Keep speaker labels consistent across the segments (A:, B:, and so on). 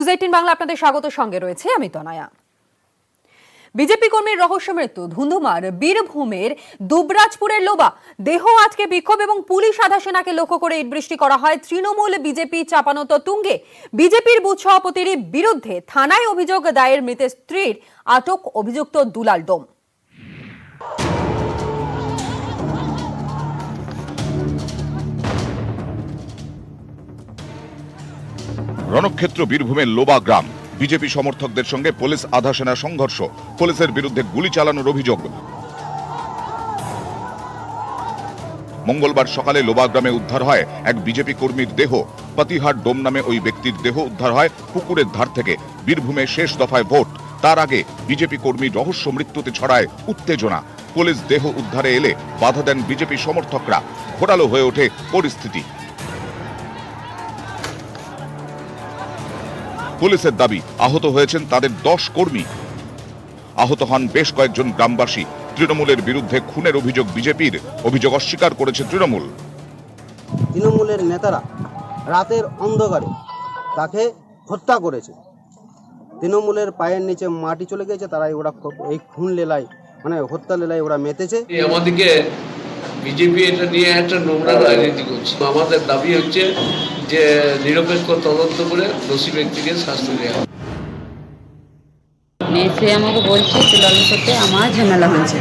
A: News eighteen Bangla আপনাদের স্বাগত, সঙ্গে রয়েছে আমি তনয়া। বিজেপি কর্মীর রহস্য মৃত্যু, ধুন্ধুমার বীরভূমের দুবরাজপুরের লোবা। দেহ আজকে বিক্ষোভ এবং পুলিশ আধা সেনাকে লক্ষ্য করে ইট বৃষ্টি করা হয়। তৃণমূল বিজেপি চাপানত তুঙ্গে। বিজেপির বুথ সভাপতির বিরুদ্ধে থানায় অভিযোগ দায়ের, মৃতের স্ত্রীর আটক, অভিযুক্ত দুলাল ডোম।
B: রণক্ষেত্র বীরভূমের লোবা গ্রাম। বিজেপি সমর্থকদের সঙ্গে পুলিশ আধা সেনা সংঘর্ষ, পুলিশের বিরুদ্ধে গুলি চালানোর অভিযোগ। মঙ্গলবার সকালে লোবা গ্রামে উদ্ধার হয় এক বিজেপি কর্মীর দেহ। পাতিহাট ডোম নামে ওই ব্যক্তির দেহ উদ্ধার হয় পুকুরের ধার থেকে। বীরভূমে শেষ দফায় ভোট, তার আগে বিজেপি কর্মীর রহস্য মৃত্যুতে ছড়ায় উত্তেজনা। পুলিশ দেহ উদ্ধারে এলে বাধা দেন বিজেপি সমর্থকরা। ঘোরালো হয়ে ওঠে পরিস্থিতি। পুলিশের দাবি আহত হয়েছেন তাদের 10 কর্মী। আহত হন বেশ কয়েকজন গ্রামবাসী। তৃণমূলের বিরুদ্ধে খুনের অভিযোগ বিজেপির, অভিযোগ অস্বীকার করেছে তৃণমূল।
C: তৃণমূলের নেতারা রাতের অন্ধকারে তাকে হত্যা করেছে। তৃণমূলের পায়ের নিচে মাটি চলে গেছে, তারা ওরা এই খুন লীলায় মানে হত্যা লীলায় ওরা মেতেছে।
D: আমাদেরকে বিজেপি এটা নিয়ে একটা নোংরা রাজনীতি করছে। আমাদের দাবি হচ্ছে যে নিরপেক্ষ তদন্ত করে দোষী ব্যক্তিকে শাস্তি দেওয়া।
E: সে আমাকে বলছে দুলালের সাথে আমার ঝামেলা হয়েছে,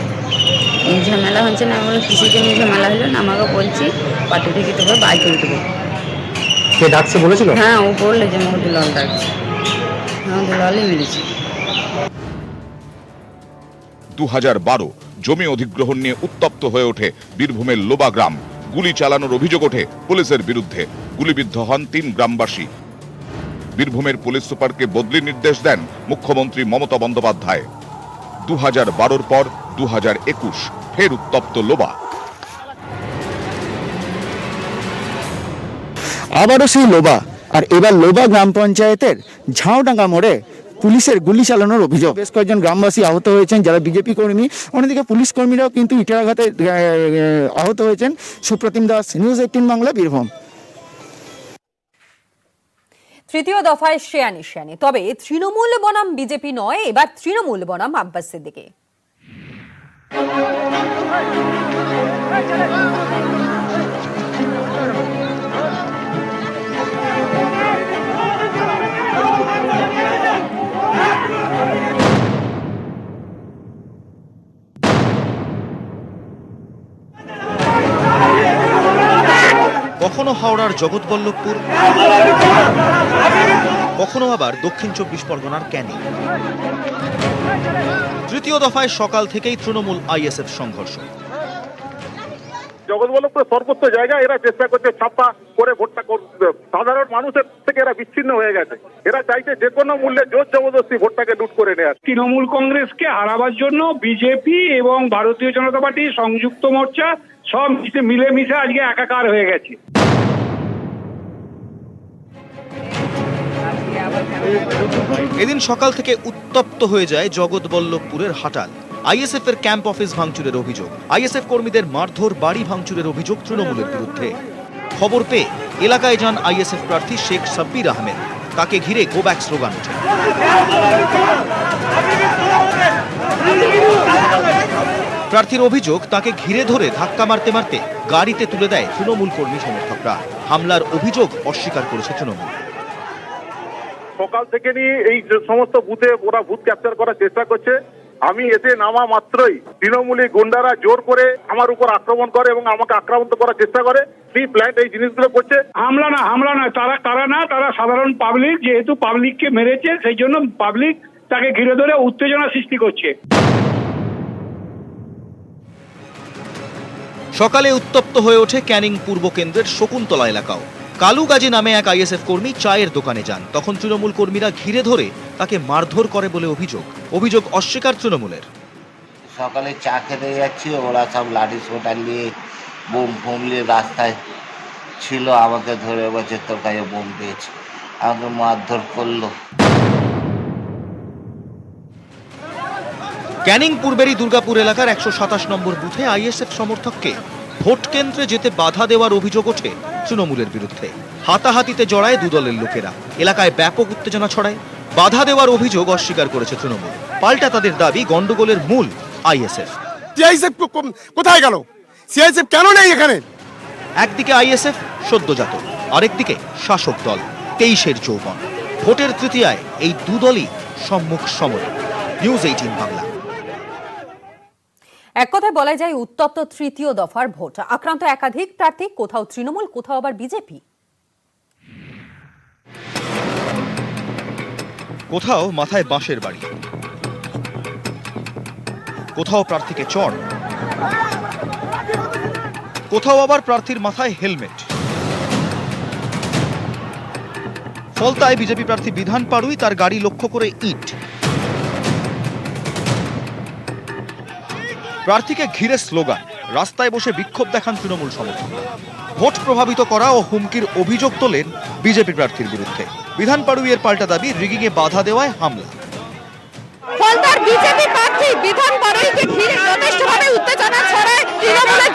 E: এই ঝামেলা হচ্ছে না, বলে কিসের জন্য ঝামেলা হলো না, আমাকে বলছি পার্টি থেকে তোকে বাই করে দেবো।
C: সে ডাকছে বলেছিল?
E: হ্যাঁ, ও বললে যে আমাকে দুলাল ডাকছে। হ্যাঁ, দুলালই মিলেছে।
B: 2012 জমি অধিগ্রহণ নিয়ে উত্তপ্ত হয়ে ওঠে বীরভূমের লোবা গ্রাম। গুলি চালানোর অভিযোগ ওঠে পুলিশের বিরুদ্ধে। গুলিবিদ্ধ হন 3 গ্রামবাসী। বীরভূমের পুলিশ সুপারকে বদলির নির্দেশ দেন মুখ্যমন্ত্রী মমতা বন্দ্যোপাধ্যায়। 2012 পর 2021 ফের উত্তপ্ত লোবা।
F: আবারও সেই লোবা, আর এবার লোবা গ্রাম পঞ্চায়েতের ঝাউডাঙ্গা মোড়ে পুলিশের গুলি চালানোর অভিযোগ। বেশ কয়েকজন গ্রামবাসী আহত হয়েছেন যারা বিজেপি কর্মী। অন্যদিকে পুলিশ কর্মীরাও কিন্তু ইটের আঘাতে আহত হয়েছেন। সুপ্রতিম দাস, নিউজ18 বাংলা, বীরভূম।
A: তৃতীয় দফায় শ্রেয়ানি, তবে তৃণমূল বনাম বিজেপি নয়, এবার তৃণমূল বনাম আব্বাস সিদ্দিকী।
G: কখনো হাওড়ার জগৎবল্লভপুর, কখনো আবার দক্ষিণ 24 পরগনার ক্যানিং। তৃতীয় দফায় সকাল থেকেই তৃণমূল আইএসএফ সংঘর্ষ।
H: জগৎবল্লভপুরের সর্বোচ্চ জায়গায় এরা চেষ্টা করছে ছাপ্পা করে ভোটটা করতে। সাধারণ মানুষের থেকে এরা বিচ্ছিন্ন হয়ে গেছে। এরা চাইছে যে কোনো মূল্যে জোর জবরদস্তি ভোটটাকে লুট করে নেয়।
I: তৃণমূল কংগ্রেসকে হারাবার জন্য বিজেপি এবং ভারতীয় জনতা পার্টি, সংযুক্ত মোর্চা সব মিলেমিশে আজকে একাকার হয়ে গেছে।
G: এদিন সকাল থেকে উত্তপ্ত হয়ে যায় জগৎবল্লভপুরের হাটাল। আইএসএফ এর ক্যাম্প অফিস ভাঙচুরের অভিযোগ, আইএসএফ কর্মীদের মারধর, বাড়ি ভাঙচুরের অভিযোগ তৃণমূলের বিরুদ্ধে। খবর পেয়ে এলাকায় যান আইএসএফ প্রার্থী শেখ সাব্বির আহমেদ। তাকে ঘিরে গো ব্যাক স্লোগান ওঠে। প্রার্থীর অভিযোগ, তাকে ঘিরে ধরে ধাক্কা মারতে মারতে গাড়িতে তুলে দেয় তৃণমূল কর্মী সমর্থকরা। হামলার অভিযোগ অস্বীকার করেছে তৃণমূল।
H: সকাল থেকে নিয়ে এই সমস্ত বুথে ওরা বুথ ক্যাপচার করার চেষ্টা করছে। আমি এতে নামা মাত্রই তৃণমূলী গুন্ডারা জোর করে আমার উপর আক্রমণ করে এবং আমাকে আক্রান্ত করার চেষ্টা করে। প্রি প্ল্যান্ট এই জিনিসগুলো করছে।
I: হামলা না, তারা সাধারণ পাবলিক, যেহেতু পাবলিককে মেরেছে সেই জন্য পাবলিক তাকে ঘিরে ধরে উত্তেজনা সৃষ্টি করছে।
G: সকালে উত্তপ্ত হয়ে ওঠে ক্যানিং পূর্ব কেন্দ্রের শকুন্তলা এলাকাও। কালুগাজী নামে এক আইএসএফ কর্মী চায়ের দোকানে যান। তখন তৃণমূল কর্মীরা ঘিরে ধরে তাকে মারধর করে বলে অভিযোগ অস্বীকার তৃণমূলের।
J: সকালে চা খেতে যাচ্ছি, ওরা সব লাঠি সোটা নিয়ে বোম ফোম নিয়ে রাস্তায় ছিল, আমাকে ধরে বলছে তোর কাছে বোম পেয়েছে, আমাকে মারধর করলো।
G: ক্যানিং পূর্বেরই দুর্গাপুর এলাকার 127 নম্বর বুথে আইএসএফ সমর্থককে ভোট কেন্দ্রে যেতে বাধা দেওয়ার অভিযোগ ওঠে তৃণমূলের বিরুদ্ধে। হাতাহাতিতে জড়ায় দুদলের লোকেরা। এলাকায় ব্যাপক উত্তেজনা ছড়ায়। বাধা দেওয়ার অভিযোগ অস্বীকার করেছে তৃণমূল। পাল্টা তাদের দাবি গন্ডগোলের মূল আইএসএফ।
K: সিআইএসএফ কোথায় গেল? সিআইএসএফ কেন নেই এখানে?
G: একদিকে আইএসএফ সদ্যজাত, আরেকদিকে শাসক দল 23-এর যৌবন। ভোটের তৃতীয়ায় এই দুদলই সম্মুখ সমরে। নিউজ 18 বাংলা।
A: এক কথায় বলা যায় উত্তপ্ত তৃতীয় দফার ভোট। আক্রান্ত একাধিক প্রার্থী, কোথাও তৃণমূল, কোথাও আবার বিজেপি।
G: কোথাও মাথায় বাঁশের বাড়ি, কোথাও প্রার্থীকে চড়, কোথাও আবার প্রার্থীর মাথায় হেলমেট। ফলতায় বিজেপি প্রার্থী বিধান পাড়ুই তার গাড়ি লক্ষ্য করে ইট। প্রার্থীকে ঘিরে স্লোগান, রাস্তায় বসে বিক্ষোভ দেখান তৃণমূল সমর্থকরা। ভোট প্রভাবিত করা ও হুমকির অভিযোগ তোলেন বিজেপি প্রার্থীর বিরুদ্ধে। বিধান পাড়ুইয়ের পাল্টা দাবি রিগিংয়ে বাধা দেওয়ায় হামলা।
A: ফলতার বিজেপি প্রার্থী বিধান পাড়ুইকে ঘিরে যথেষ্টভাবে উত্তেজনা ছড়ায় তৃণমূলের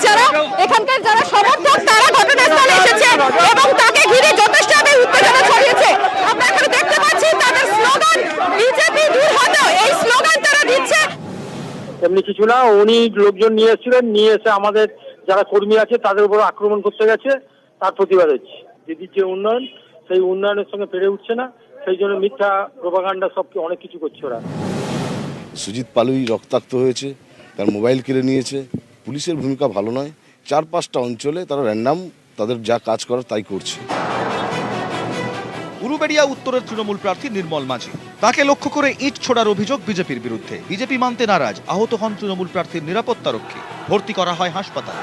A: এখানকার যারা সমর্থক, তারা ঘটনাস্থলে এসেছে এবং তাকে ঘিরে যথেষ্টভাবে উত্তেজনা ছড়িয়েছে। আমরা এখানে দেখতে পাচ্ছি তাদের স্লোগান, বিজেপি দূর হতো, এই স্লোগান তারা দিচ্ছে।
L: এমনি কিছু না, উনি লোকজন নিয়ে এসেছিলেন, নিয়ে এসে আমাদের যারা কর্মী আছে তাদের উপর আক্রমণ করতে গেছে, তার প্রতিবাদ হচ্ছে। দিদির যে উন্নয়ন, সেই উন্নয়নের সঙ্গে পেরে উঠছে না, সেই জন্য মিথ্যা প্রোপাগান্ডা সব অনেক কিছু করছে ওরা।
M: সুজিত পালুই রক্তাক্ত হয়েছে, তার মোবাইল কেড়ে নিয়েছে। পুলিশের ভূমিকা ভালো নয়। 4-5টা অঞ্চলে তারা র্যান্ডাম তাদের যা কাজ করার তাই করছে।
G: উলুবেড়িয়া উত্তরের তৃণমূল প্রার্থী নির্মল মাঝি, তাকে লক্ষ্য করে ইট ছোড়ার অভিযোগ বিজেপির বিরুদ্ধে। বিজেপি মানতে নারাজ, আহত হন তৃণমূল প্রার্থীর নিরাপত্তারক্ষী, ভর্তি করা হয় হাসপাতালে।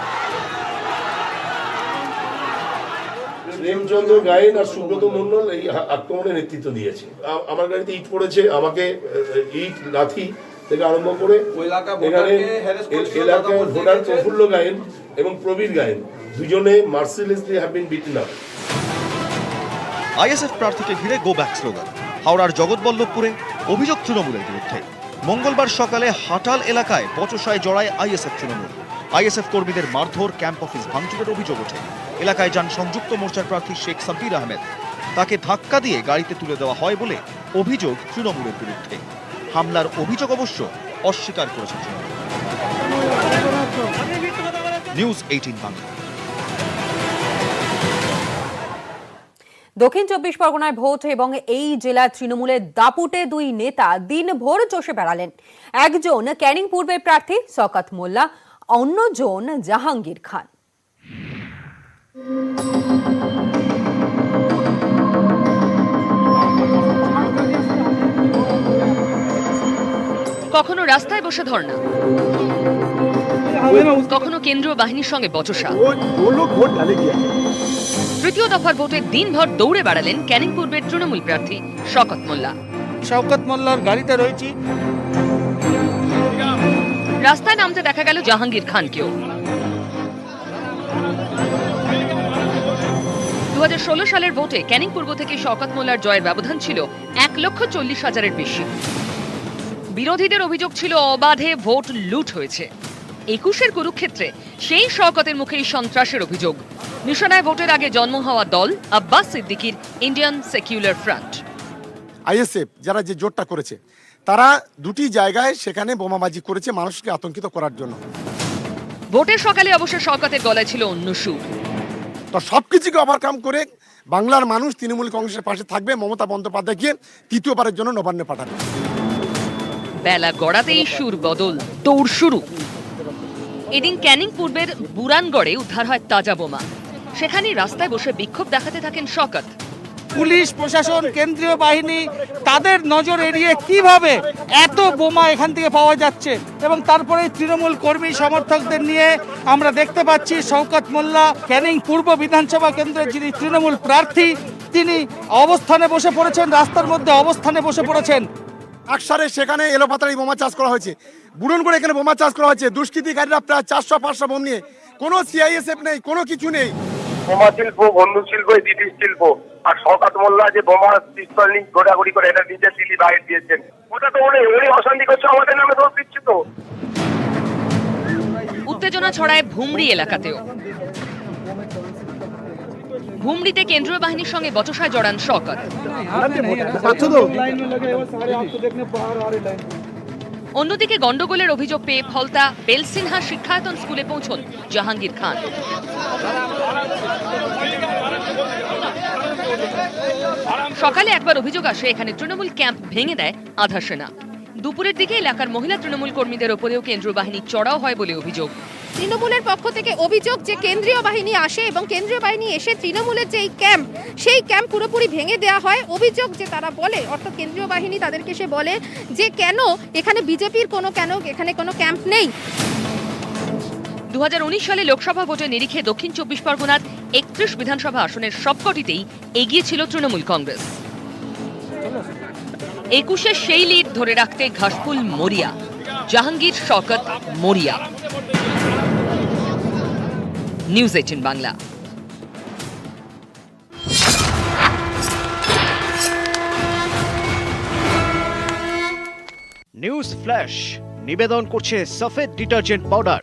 N: প্রেমচন্দ্র গায়েন আর সুব্রত মন্ডল এই আক্রমণে নেতৃত্ব দিয়েছে। আমার গাড়িতে ইট পড়েছে, আমাকে ইট লাথি থেকে আরম্ভ করে এখানে এলাকায় ভোটার প্রফুল্ল গায়েন এবং প্রবীর গায়েন দুজনে mercilessly have been beaten up.
G: ISF প্রার্থীকে ঘিরে গো ব্যাক স্লোগান। হাওড়ার জগৎবল্লভপুরে অভিযোগ তৃণমূলের বিরুদ্ধে। মঙ্গলবার সকালে হাটাল এলাকায় বচসায় জড়ায় আইএসএফ তৃণমূল। আইএসএফ কর্মীদের মারধর, ক্যাম্প অফিস ভাঙচুরের অভিযোগ ওঠে। এলাকায় যান সংযুক্ত মোর্চার প্রার্থী শেখ সাব্বির আহমেদ। তাকে ধাক্কা দিয়ে গাড়িতে তুলে দেওয়া হয় বলে অভিযোগ তৃণমূলের বিরুদ্ধে। হামলার অভিযোগ অবশ্য অস্বীকার করেছে তৃণমূল। নিউজ 18 বাংলা।
A: দক্ষিণ 24 পরগনায় ভোট এবং এই জেলার তৃণমূলের দাপুটে দুই নেতা দিনভর চষে বেড়ালেন। একজন ক্যানিং পূর্বের প্রার্থী শওকত মোল্লা, অন্যজন জাহাঙ্গীর খান।
O: কখনো রাস্তায় বসে ধর্ণা, কখনো কেন্দ্রীয় বাহিনীর সঙ্গে বচসা। তৃতীয় দফার ভোটে দিনভর দৌড়ে বেড়ালেন ক্যানিং পূর্বের তৃণমূল প্রার্থী শওকত মোল্লা।
F: শওকত মোল্লার গাড়িতে রয়েছি।
O: রাস্তায় নামতে দেখা গেল জাহাঙ্গীর খানকেও। 2016 সালের ভোটে ক্যানিং পূর্ব থেকে শওকত মোল্লার জয়ের ব্যবধান ছিল 1,40,000-এর বেশি। বিরোধীদের অভিযোগ ছিল অবাধে ভোট লুট হয়েছে। 21-এর কুরুক্ষেত্রে সেই শওকতের মুখেই সন্ত্রাসের অভিযোগ। নিশানায় ভোটের আগে জন্ম হওয়া দল আব্বাস সিদ্দিকীর ইন্ডিয়ান সেকুলার ফ্রন্ট।
K: আইএসএফ যারা যে জোটটা করেছে, তারা দুটি জায়গায় সেখানে বোমাবাজি করেছে মানুষকে আতঙ্কিত করার জন্য।
O: ভোটের সকালে অবশ্য শওকতের গলায় ছিল অন্য সুর।
K: তো সবকিছুকে ওভারকাম করে বাংলার মানুষ তৃণমূল কংগ্রেসের পাশে থাকবে, মমতা বন্দ্যোপাধ্যায়কে তৃতীয়বারের জন্য নবান্নে পাঠাবে।
O: বেলা গড়াতেই সুর বদল, দৌড় শুরু। এদিন ক্যানিং পূর্বের বুরানগড়ে উদ্ধার হয় তাজা বোমা। সেখানে রাস্তায় বসে বিক্ষোভ দেখাতে থাকেন শওকত।
F: পুলিশ প্রশাসন, কেন্দ্রীয় বাহিনী তাদের নজর এড়িয়ে কিভাবে এত বোমা এখান থেকে পাওয়া যাচ্ছে, এবং তারপরে তৃণমূল কর্মী সমর্থকদের নিয়ে আমরা দেখতে পাচ্ছি শওকত মোল্লা ক্যানিং পূর্ব বিধানসভা কেন্দ্রের যিনি তৃণমূল প্রার্থী, তিনি অবস্থানে বসে পড়েছেন, রাস্তার মধ্যে অবস্থানে বসে পড়েছেন।
K: আকসারে সেখানে এলোপাতাড়ি বোমা চাষ করা হয়েছে, বুড়নগড়ে এখানে বোমা চাষ করা হয়েছে। দুষ্কৃতিকারীরা প্রায় 400-500 বোম নিয়ে, কোনো সিআইএসএফ নেই, কোনো কিছু নেই।
H: বোমা শিল্প, বন্ধু শিল্প, দিদির শিল্প। আর শওকত মোল্লা যে বোমা পিস্তল নিয়ে ঘোরাঘুরি করে, এটা নিজে দিল্লি বাইরে দিয়েছেন। ওটা তো উনি অশান্তি করছে, আমাদের নামে দোষ দিচ্ছে তো।
O: উত্তেজনা ছড়ায় ভুমরি এলাকাতেও। ঘুমড়িতে কেন্দ্রীয় বাহিনীর সঙ্গে বচসায় জড়ান শওকত। অন্যদিকে গন্ডগোলের অভিযোগ পেয়ে ফলতা বেলসিনহা শিক্ষায়তন স্কুলে পৌঁছন জাহাঙ্গীর খান। সকালে একবার অভিযোগ আসে এখানে তৃণমূল ক্যাম্প ভেঙে দেয় আধা সেনা। দুপুরের দিকে এলাকার মহিলা তৃণমূল কর্মীদের ওপরেও কেন্দ্রীয় বাহিনী চড়াও হয় বলে অভিযোগ।
P: তৃণমূলের পক্ষ থেকে অভিযোগ যে কেন্দ্রীয় বাহিনী আসে এবং কেন্দ্রীয় বাহিনী এসে তৃণমূলের যে ক্যাম্প সেই ক্যাম্প পুরোপুরি ভেঙে দেওয়া হয়। অভিযোগ যে তারা বলে, অর্থাৎ কেন্দ্রীয় বাহিনী তাদেরকে সে বলে যে কেন এখানে বিজেপির এখানে কোনো ক্যাম্প নেই।
O: 2019 সালে লোকসভা ভোটে নিরিখে দক্ষিণ 24 পরগনার 31 বিধানসভা আসনের সবকটিতেই এগিয়ে ছিল তৃণমূল কংগ্রেস। 21-এ সেই লিড ধরে রাখতে ঘাসফুল মরিয়া, জাহাঙ্গীর শওকত মরিয়া। নিউজ 18 বাংলা।
Q: নিউজ ফ্ল্যাশ নিবেদন করছে সফেদ ডিটারজেন্ট পাউডার।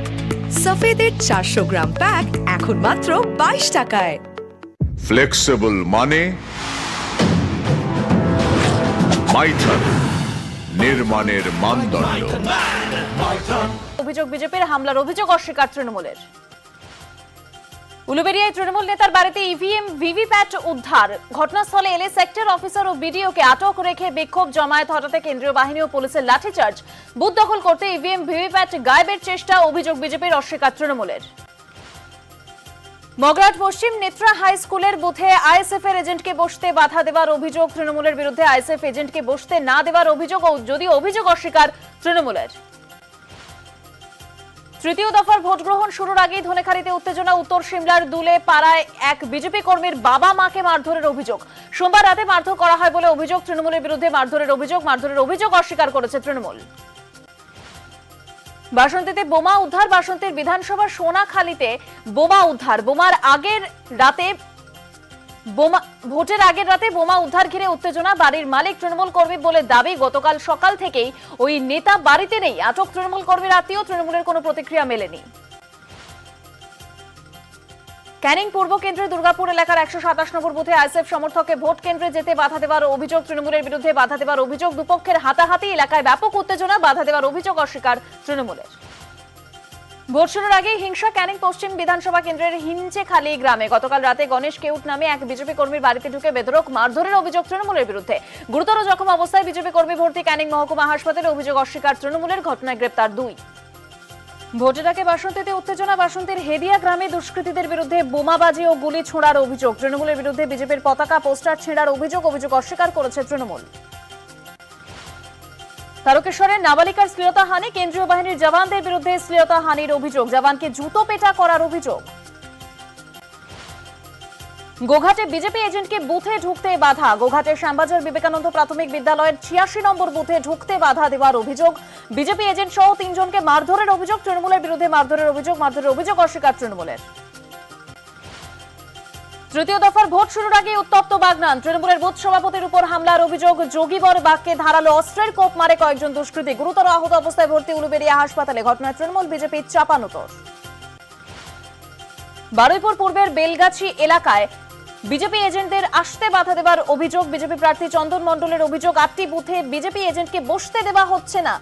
R: সফেদের 400 গ্রাম প্যাক এখন মাত্র 22 টাকায়।
S: ফ্লেক্সিবল মানে মাইথন, নির্মাণের মানদণ্ড।
A: অভিযোগ বিজেপির হামলার অভিযোগ অস্বীকার তৃণমূলের। উলুবেড়িয়ায় তৃণমূল নেতার বাড়িতে ইভিএম ভিভিপ্যাট উদ্ধার। ঘটনাস্থলে এলে সেক্টর অফিসার ও বিডিওকে আটক রেখে বিক্ষোভ জমায়েত হঠাতে কেন্দ্রীয় বাহিনী ও পুলিশের লাঠিচার্জ। বুথ দখল করতে ইভিএম ভিভিপ্যাট গায়েবের চেষ্টা, অভিযোগ বিজেপির, অস্বীকার তৃণমূলের। মগরাট পশ্চিম নেত্রা হাই স্কুলের বুথে আইএসএফ এর এজেন্টকে বসতে বাধা দেওয়ার অভিযোগ তৃণমূলের বিরুদ্ধে। আইএসএফ এজেন্টকে বসতে না দেওয়ার অভিযোগ, ও যদিও অভিযোগ অস্বীকার তৃণমূলের। তৃতীয় দফার ভোট গ্রহণ শুরুর আগেই ধনেখালিতে উত্তেজনা। উত্তর সিমলার দুলে পাড়ায় এক বিজেপি কর্মীর বাবা মাকে মারধরের অভিযোগ। সোমবার রাতে মারধর করা হয় বলে অভিযোগ তৃণমূলের বিরুদ্ধে। মারধরের অভিযোগ অস্বীকার করেছে তৃণমূল। বাসন্তীতে বোমা উদ্ধার। বাসন্তীর বিধানসভা সোনাখালীতে বোমা উদ্ধার। ভোটের আগের রাতে বোমা উদ্ধার ঘিরে উত্তেজনা। বাড়ির মালিক তৃণমূল কর্মী বলে দাবি। গতকাল সকাল থেকেই ওই নেতা বাড়িতে নেই। আটক তৃণমূল কর্মীর আত্মীয়। তৃণমূলের কোনো প্রতিক্রিয়া মেলেনি। ক্যানিং পূর্ব কেন্দ্রের দুর্গাপুর এলাকার 127 নম্বর বুথে আইএসএফ সমর্থককে ভোট কেন্দ্রে যেতে বাধা দেওয়ার অভিযোগ তৃণমূলের বিরুদ্ধে। বাধা দেওয়ার অভিযোগ, দুপক্ষের হাতাহাতি, এলাকায় ব্যাপক উত্তেজনা। বাধা দেওয়ার অভিযোগ অস্বীকার তৃণমূলের। ভোট শুরুর আগেই হিংসা ক্যানিং পশ্চিম বিধানসভা কেন্দ্রের হিঞ্চেখালী গ্রামে। গতকাল রাতে গণেশ কেউট নামে এক বিজেপি কর্মীর বাড়িতে ঢুকে বেধড়ক মারধরের অভিযোগ তৃণমূলের বিরুদ্ধে। গুরুতর জখম অবস্থায় বিজেপি কর্মী ভর্তি ক্যানিং মহকুমা হাসপাতালে। অভিযোগ অস্বীকার তৃণমূলের। ঘটনায় গ্রেপ্তার 2। ভোটের আগে বাসন্তীতে উত্তেজনা। বাসন্তীর হেদিয়া গ্রামে দুষ্কৃতীদের বিরুদ্ধে বোমাবাজি ও গুলি ছোঁড়ার অভিযোগ তৃণমূলের বিরুদ্ধে। বিজেপির পতাকা পোস্টার ছেঁড়ার অভিযোগ অস্বীকার করেছে তৃণমূল। তারকেশ্বরের নাবালিকার শ্লীলতাহানি। কেন্দ্রীয় বাহিনীর জওয়ানদের বিরুদ্ধে শ্লীলতাহানির অভিযোগ। জওয়ানকে জুতো পেটা করার অভিযোগ। গোঘাটে বিজেপি এজেন্টকে বুথে ঢুকতে বাধা। গোঘাটের শ্যামবাজার বিবেকানন্দ প্রাথমিক বিদ্যালয়ের 86 নম্বর বুথে ঢুকতে বাধা দেওয়ার অভিযোগ। বিজেপি এজেন্ট সহ 3 জনকে মারধরের অভিযোগ তৃণমূলের বিরুদ্ধে। মারধরের অভিযোগ অস্বীকার তৃণমূলের। তৃতীয় দফার ভোট শুরুর আগে উত্তপ্ত বাগনান। তৃণমূলের বুথ সভাপতির উপর হামলার অভিযোগ। যোগীবর বাগকে ধারালো অস্ত্রের কোপ মারে কয়েকজন দুষ্কৃতী। গুরুতর আহত অবস্থায় ভর্তি উলুবেড়িয়া হাসপাতালে। ঘটনায় তৃণমূল বিজেপির চাপানোতর। বারুইপুর পূর্বের বেলগাছি এলাকায় বিজেপি এজেন্টদের আসতে বাধা দেওয়ার অভিযোগ। বিজেপি প্রার্থী চন্দন মণ্ডলের অভিযোগ, 8টি বুথে বিজেপি এজেন্টকে বসতে দেওয়া হচ্ছে না।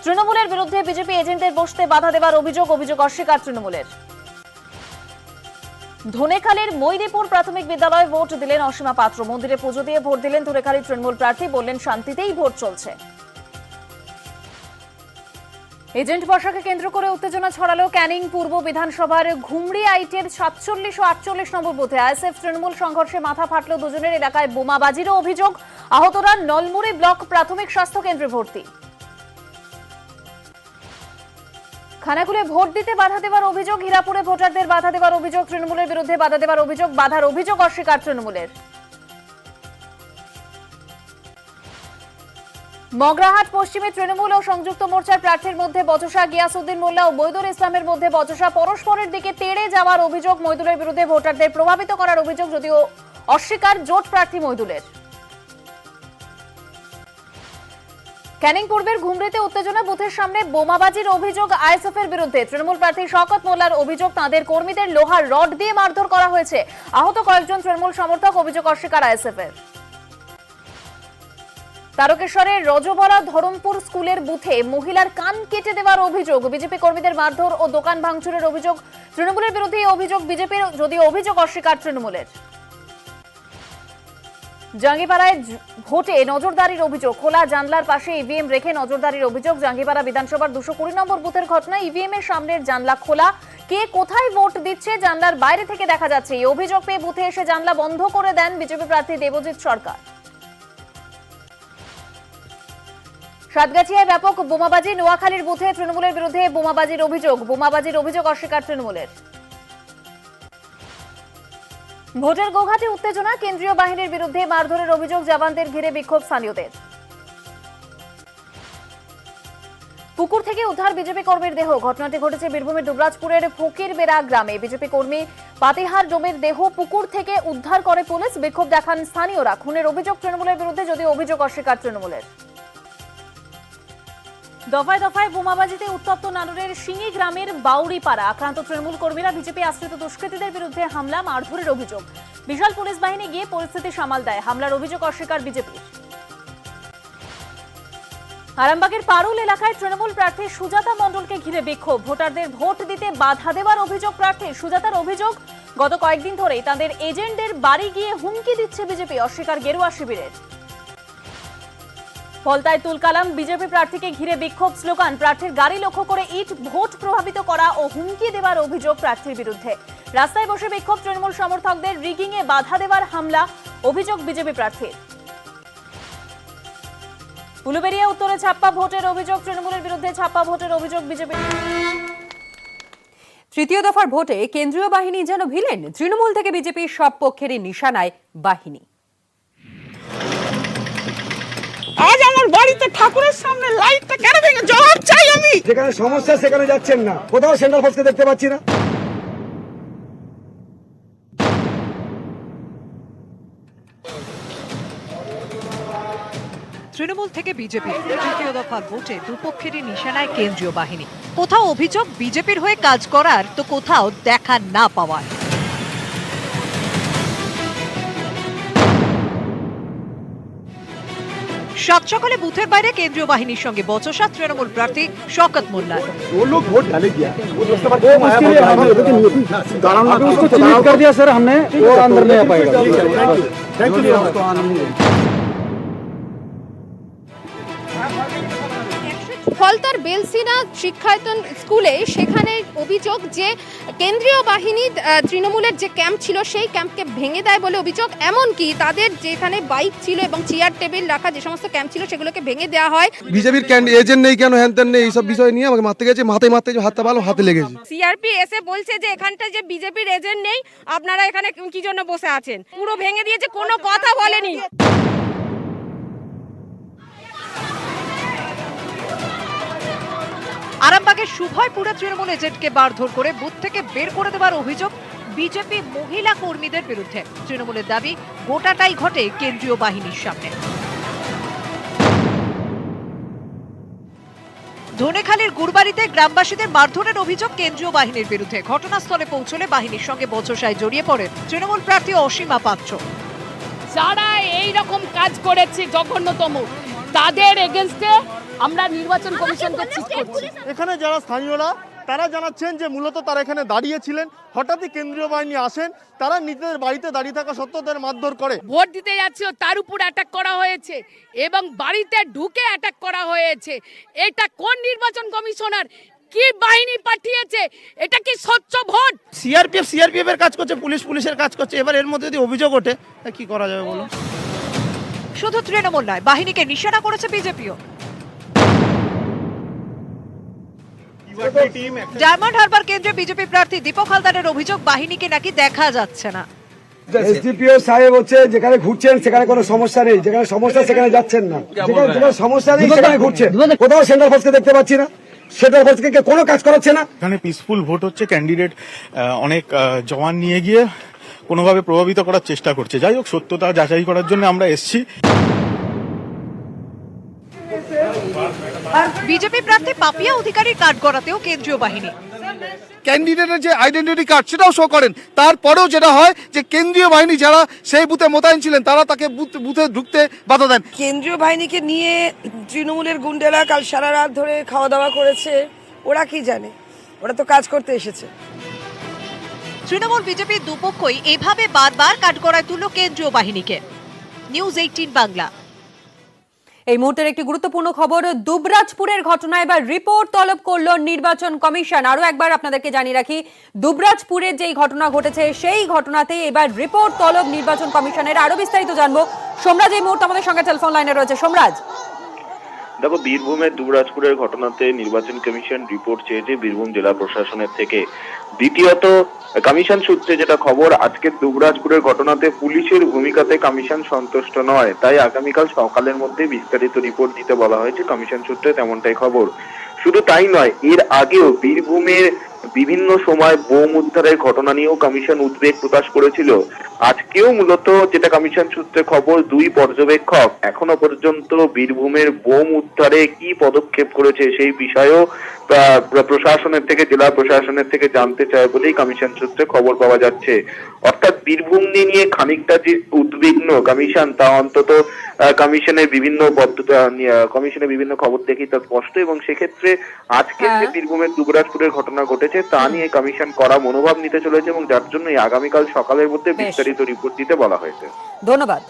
A: তৃণমূলের বিরুদ্ধে বিজেপি এজেন্টদের বসতে বাধা দেওয়ার অভিযোগ অস্বীকার তৃণমূলের। ধনেখালীর মৈদিপুর প্রাথমিক বিদ্যালয়ে ভোট দিলেন অসীমা পাত্র। মন্দিরে পুজো দিয়ে ভোট দিলেন ধনেখালীর তৃণমূল প্রার্থী। বললেন শান্তিতেই ভোট চলছে। এজেন্ট বসাকে কেন্দ্র করে উত্তেজনা ছড়ালো ক্যানিং পূর্ব বিধানসভার ঘুমড়ি আইটের 47 ও 48 নম্বর বুথে। আইএসএফ তৃণমূল সংঘর্ষে মাথা ফাটল দুজনের। এলাকায় বোমাবাজিরও অভিযোগ। আহতরা নলমুড়ি ব্লক প্রাথমিক স্বাস্থ্য কেন্দ্রে ভর্তি। খানাকুলে ভোট দিতে বাধা দেওয়ার অভিযোগ। হীরাপুরে ভোটারদের বাধা দেওয়ার অভিযোগ তৃণমূলের বিরুদ্ধে। বাধা দেওয়ার অভিযোগ, বাধার অভিযোগ অস্বীকার তৃণমূলের। মগরাহাট পশ্চিমে তৃণমূল ও সংযুক্ত মোর্চার প্রার্থীর মধ্যে বচসা। গিয়াসউদ্দিন মোল্লা ও মইদুল ইসলামের মধ্যে বচসা। পরস্পরের দিকে তেড়ে যাওয়ার অভিযোগ। মইদুলের বিরুদ্ধে ভোটারদের প্রভাবিত করার অভিযোগ, যদিও অস্বীকার জোট প্রার্থী মইদুলের।
P: ক্যানিং পূর্বের ঘুমরিতে উত্তেজনা, বুথের সামনে বোমাবাজির অভিযোগ আইএসএফ এর বিরুদ্ধে। তৃণমূল প্রার্থী শওকত মোল্লার অভিযোগ, তাঁদের কর্মীদের লোহার রড দিয়ে মারধর করা হয়েছে। আহত কয়েকজন তৃণমূল সমর্থক, অভিযোগ অস্বীকার আইএসএফ এর। তারকেশ্বরের রজবরা ধরমপুর স্কুলের বুথে মহিলার কান কেটে দেওয়ার অভিযোগ। বিজেপি কর্মীদের মারধর ও দোকান ভাঙচুরের অভিযোগ তৃণমূলের বিরুদ্ধে। এই অভিযোগ বিজেপির, যদিও অভিযোগ অস্বীকার তৃণমূলের। জাঙ্গিপাড়ায় ভোটে নজরদারির অভিযোগ। খোলা জানলার পাশে ইভিএম রেখে নজরদারির অভিযোগ। জাঙ্গিপাড়া বিধানসভার 220 নম্বর বুথের ঘটনা। ইভিএম এর সামনের জানলা খোলা, কে কোথায় ভোট দিচ্ছে জানলার বাইরে থেকে দেখা যাচ্ছে। এই অভিযোগ পেয়ে বুথে এসে জানলা বন্ধ করে দেন বিজেপি প্রার্থী দেবজিৎ সরকার। সাতগাছিয়ায় ব্যাপক বোমাবাজি। নোয়াখালীর বুথে তৃণমূলের বিরুদ্ধে বোমাবাজির অভিযোগ। বোমাবাজির অভিযোগ অস্বীকার তৃণমূলের। ভোটের গোঘাটে উত্তেজনা, কেন্দ্রীয় বাহিনীর বিরুদ্ধে মারধরের অভিযোগ। জওয়ানদের ঘিরে বিক্ষোভ স্থানীয়দের। পুকুর থেকে উদ্ধার বিজেপি কর্মীর দেহ। ঘটনাটি ঘটেছে বীরভূমের দুবরাজপুরের ফকিরবেড়া গ্রামে। বিজেপি কর্মী পাতিহার ডোমের দেহ পুকুর থেকে উদ্ধার করে পুলিশ। বিক্ষোভ দেখান স্থানীয়রা। খুনের অভিযোগ তৃণমূলের বিরুদ্ধে, যদিও অভিযোগ অস্বীকার তৃণমূলের। দফায় দফায় বোমাবাজিতে উত্তপ্ত নানুরের সিঙ্গি গ্রামের বাউরিপাড়া। আক্রান্ত তৃণমূল কর্মীরা বিজেপি আশ্রিত দুষ্কৃতীদের বিরুদ্ধে হামলা, মারধরের অভিযোগ। বিশাল পুলিশ বাহিনী গিয়ে পরিস্থিতি সামাল দেয়। হামলার অভিযোগ অস্বীকার বিজেপির। আরামবাগের পারুল এলাকায় তৃণমূল প্রার্থী সুজাতা মণ্ডলকে ঘিরে বিক্ষোভ। ভোটারদের ভোট দিতে বাধা দেওয়ার অভিযোগ প্রার্থী। সুজাতার অভিযোগ, গত কয়েকদিন ধরেই তাদের এজেন্টদের বাড়ি গিয়ে হুমকি দিচ্ছে বিজেপি। অস্বীকার গেরুয়া শিবিরের। ফলতায় তুলকালাম, বিজেপি প্রার্থীকে ঘিরে বিক্ষোভ, স্লোগান। প্রার্থীর গাড়ি লক্ষ্য করে ইট, ভোট প্রভাবিত করা ও হুমকি দেওয়ার অভিযোগ প্রার্থীর বিরুদ্ধে। রাস্তায় বসে বিক্ষোভ তৃণমূল সমর্থকদের। রিগিং এ বাধা দেওয়ার হামলা, অভিযোগ বিজেপি প্রার্থীর। উলুবেড়িয়া উত্তরে ছাপ্পা ভোটের অভিযোগ তৃণমূলের বিরুদ্ধে। ছাপ্পা ভোটের অভিযোগ বিজেপি।
A: তৃতীয় দফার ভোটে কেন্দ্রীয় বাহিনী যেন ভিলেন। তৃণমূল থেকে বিজেপির সব পক্ষেরই নিশানায় বাহিনী।
T: আজ আমার বাড়িতে ঠাকুরের সামনে লাইটটা কেন ভেঙে, জবাব চাই আমি।
K: যেখানে সমস্যা সেখানে যাচ্ছেন না, কোথাও সেন্ট্রাল ফোর্সকে দেখতে পাচ্ছি না।
R: তৃণমূল থেকে বিজেপি তৃতীয় দফা ভোটে দুপক্ষেরই নিশানায় কেন্দ্রীয় বাহিনী। কোথাও অভিযোগ বিজেপির হয়ে কাজ করার, তো কোথাও দেখা না পাওয়ার। সাত সকালে বুথের বাইরে কেন্দ্রীয় বাহিনীর সঙ্গে বচসা তৃণমূল প্রার্থী শওকত মোল্লার।
P: ফলতার বেলসিনা শিক্ষায়তন স্কুলে সেখানে অভিযোগ যে কেন্দ্রীয় বাহিনী তৃণমূলের যে ক্যাম্প ছিল সেই ক্যাম্পকে ভেঙে দেয় বলে অভিযোগ। এমনকি তাদের যেখানে বাইক ছিল এবং চেয়ার টেবিল রাখা যে সমস্ত ক্যাম্প ছিল সেগুলোকে ভেঙে দেওয়া হয়।
K: বিজেপির এজেন্ট নেই কেন, হ্যান ত্যান নেই, এইসব বিষয় নিয়ে আমাকে মারতে গেছে। মারতে হাতটা ভালো হাতে লেগেছে।
P: সিআরপি এসে বলছে যে এখানটা যে বিজেপির এজেন্ট নেই, আপনারা এখানে কি জন্য বসে আছেন। পুরো ভেঙে দিয়েছে, কোনো কথা বলেনি।
R: আরামবাগের শুভয়পুরে তৃণমূল এজেন্টকে মারধর করে বুথ থেকে বের করে দেওয়ার অভিযোগ বিজেপি মহিলা কর্মীদের বিরুদ্ধে। তৃণমূলের দাবি, গোটাটাই ঘটে কেন্দ্রীয় বাহিনীর সামনে। ধনেখালীর গুড়বাড়িতে গ্রামবাসীদের মারধরের অভিযোগ কেন্দ্রীয় বাহিনীর বিরুদ্ধে। ঘটনাস্থলে পৌঁছলে বাহিনীর সঙ্গে বচসায় জড়িয়ে পড়েন তৃণমূল প্রার্থী অসীমা পাত্র।
T: যারা এই রকম কাজ করেছে জঘন্যতম, তাদের এগেইনস্টে আমরা নির্বাচন কমিশনকে চিট করছি।
K: এখানে যারা স্থানীয়রা তারা জানাচ্ছেন যে মূলত তারা এখানে দাঁড়িয়েছিলেন, হঠাৎই কেন্দ্রীয় বাহিনী আসেন, তারা নিজেদের বাড়িতে দাঁড়িয়ে থাকা সত্ত্বেও তাদের মারধর করে।
T: ভোট দিতে যাচ্ছিল তার উপর অ্যাটাক করা হয়েছে এবং বাড়িতে ঢুকে অ্যাটাক করা হয়েছে। এটা কোন নির্বাচন কমিশনার, কি বাহিনী পাঠিয়েছে? এটা কি স্বচ্ছ ভোট?
F: সিআরপিএফ এর কাজ করছে, পুলিশের কাজ করছে। এবার এর মধ্যে যদি অভিযোগ ওঠে কি করা যাবে বলুন?
R: শুধু তৃণমূল নয়, বাহিনীকে নিশানা করেছে বিজেপিও। ডায়মন্ড হারবার কেন্দ্রে বিজেপি প্রার্থী দীপক হালদারের অভিযোগ, বাহিনীকে নাকি দেখা যাচ্ছে না।
K: এসডিপিও সাহেব হচ্ছে যেখানে ঘুরছেন সেখানে কোনো সমস্যা নেই, যেখানে সমস্যা সেখানে যাচ্ছেন না, যেখানে সমস্যা নেই সেখানে ঘুরছেন। কোথাও সেন্ট্রাল ফোর্সকে দেখতে পাচ্ছি না, সেন্ট্রাল ফোর্সকে কোনো কাজ করাচ্ছে না।
F: এখানে পিসফুল ভোট হচ্ছে, ক্যান্ডিডেট অনেক জওয়ান নিয়ে গিয়ে কোনোভাবে প্রভাবিত করার চেষ্টা করছে। যাই হোক, সত্যতা যাচাই করার জন্য আমরা এসেছি।
R: বিজেপি প্রার্থী পাপিয়া অধিকারীর কার্ড করাতেও কেন্দ্রীয় বাহিনী।
K: ক্যান্ডিডেটের যে আইডেন্টিটি কার্ড সেটাও শো করেন, তারপরেও যেটা হয় যে কেন্দ্রীয় বাহিনী যারা সেই বুথে মোতায়েন ছিলেন তারা তাকে বুথে ঢুকতে বাধা দেন।
U: কেন্দ্রীয় বাহিনীকে নিয়ে তৃণমূলের গুন্ডেরা কাল সারা রাত ধরে খাওয়া দাওয়া করেছে, ওরা কি জানে, ওরা তো কাজ করতে এসেছে।
R: তৃণমূল বিজেপির দুপক্ষই এভাবে বারবার কার্ড করায় তুলল কেন্দ্রীয় বাহিনীকে। নিউজ 18 বাংলা।
A: এই মুহূর্তের একটি গুরুত্বপূর্ণ খবর, দুবরাজপুরের ঘটনায় এবার রিপোর্ট তলব করল নির্বাচন কমিশন। আরো একবার আপনাদেরকে জানিয়ে রাখি, দুবরাজপুরের যেই ঘটনা ঘটেছে সেই ঘটনাতে এবার রিপোর্ট তলব নির্বাচন কমিশনের। আরো বিস্তারিত জানবো, সোমরাজ এই মুহূর্তে আমাদের সঙ্গে টেলিফোন লাইনে রয়েছে। সোমরাজ,
V: দেখো, বীরভূমের দুবরাজপুরের ঘটনাতে নির্বাচন কমিশন রিপোর্ট চেয়েছে বীরভূম জেলা প্রশাসনের থেকে। দ্বিতীয়ত, কমিশন সূত্রে যেটা খবর, আজকে দুবরাজপুরের ঘটনাতে পুলিশের ভূমিকাতে কমিশন সন্তুষ্ট নয়, তাই আগামীকাল সকালের মধ্যে বিস্তারিত রিপোর্ট দিতে বলা হয়েছে কমিশন সূত্রে, তেমনটাই খবর। শুধু তাই নয়, এর আগেও বীরভূমের বিভিন্ন সময় বোম উদ্ধারের ঘটনা নিয়েও কমিশন উদ্বেগ প্রকাশ করেছিল। আজকেও মূলত যেটা কমিশন সূত্রে খবর, দুই পর্যবেক্ষক এখনো পর্যন্ত বীরভূমের বোম উদ্ধারে কি পদক্ষেপ করেছে সেই বিষয়েও প্রশাসনের থেকে, জেলা প্রশাসনের থেকে জানতে চায় বলেই কমিশন সূত্রে খবর পাওয়া যাচ্ছে। অর্থাৎ বীরভূম নিয়ে খানিকটা যে উদ্বিগ্ন কমিশন, তা অন্তত কমিশনের বিভিন্ন খবর দেখেই তা স্পষ্ট। এবং সেক্ষেত্রে আজকে যে বীরভূমের দুবরাজপুরের ঘটনা ঘটেছে তা নিয়ে কমিশন কড়া মনোভাব নিতে চলেছে, এবং যার জন্য আগামীকাল সকালের মধ্যে বিস্তারিত রিপোর্ট দিতে বলা হয়েছে।
A: ধন্যবাদ।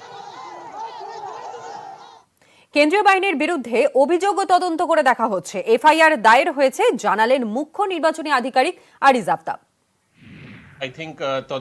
A: কেন্দ্রীয় বাহিনীর বিরুদ্ধে অভিযোগ তদন্ত করে দেখা হচ্ছে, এফআইআর দায়ের হয়েছে, জানালেন মুখ্য নির্বাচনী আধিকারিক আরিজ আফতাব।
W: I think